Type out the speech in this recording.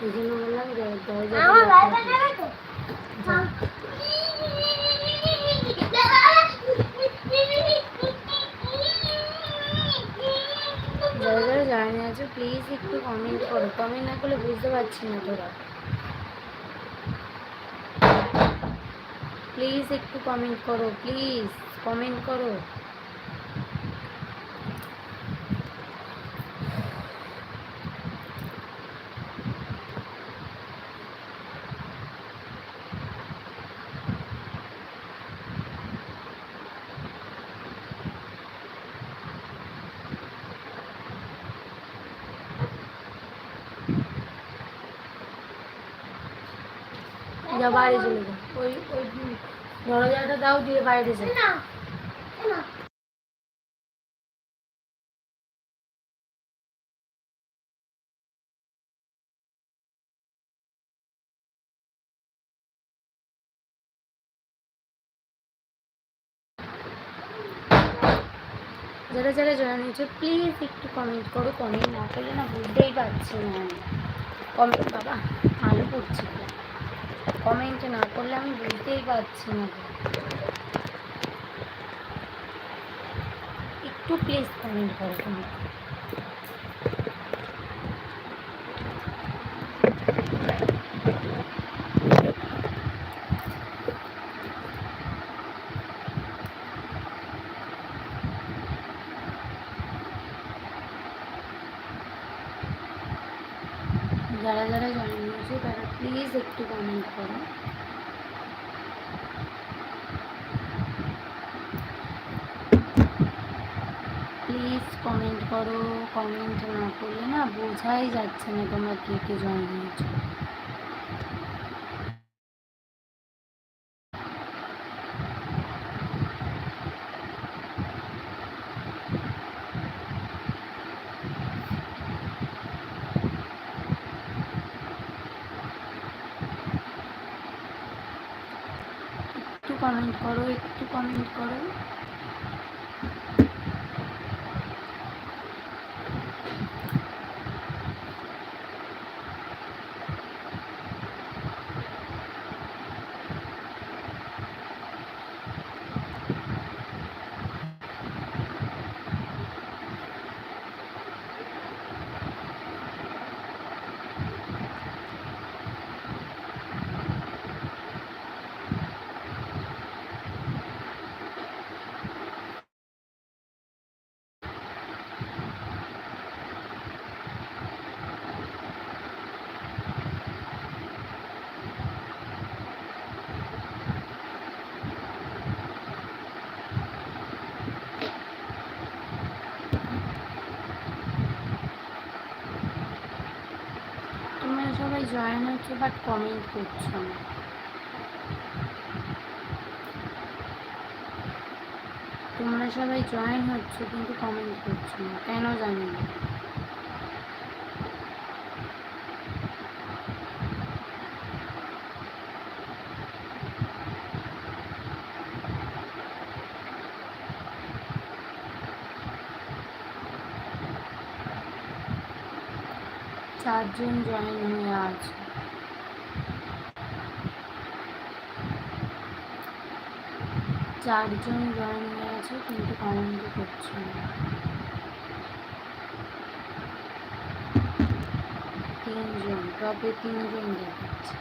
এই জন্য বললাম যে দরজা যারা যারা জানে আছে প্লিজ একটু কমেন্ট করো, কমেন্ট না করলে বুঝতে পারছি না তোরা। প্লিজ একটু কমেন্ট করো, প্লিজ কমেন্ট করো। যা বাইরে চলে যাও, ওই ওই দরজাটা দাও, দিয়ে বাইরে যাও। যারা যারা জয়েন হয়েছে প্লিজ একটু কমেন্ট করো, কমেন্ট না করলে না বুঝতেই পারছি না আমি। কমেন্ট বাবা আলো পড়ছে, কমেন্ট না করলে আমি বুঝতেই পারছি না। একটু প্লিজ কমেন্ট করো তুমি। যারা যারা জয়েন হয়েছে তারা প্লিজ একটু কমেন্ট করো। প্লিজ কমেন্ট করো, কমেন্ট না করলে না বোঝাই যাচ্ছে না তোমরা কে কে জয়েন হয়েছো। একটু কমেন্ট করো, একটু কমেন্ট করো। তোমরা সবাই জয়েন হচ্ছে বাট কমেন্ট করছো না। তোমরা সবাই জয়েন হচ্ছে কিন্তু কমেন্ট করছো না, কেন জানি না। চারজন জয়েন হয়ে আছে। চারজন জয়েন হয়ে আছে কিন্তু কমেন্ট করছে না। তিনজন, টপে তিনজন দেখাচ্ছে।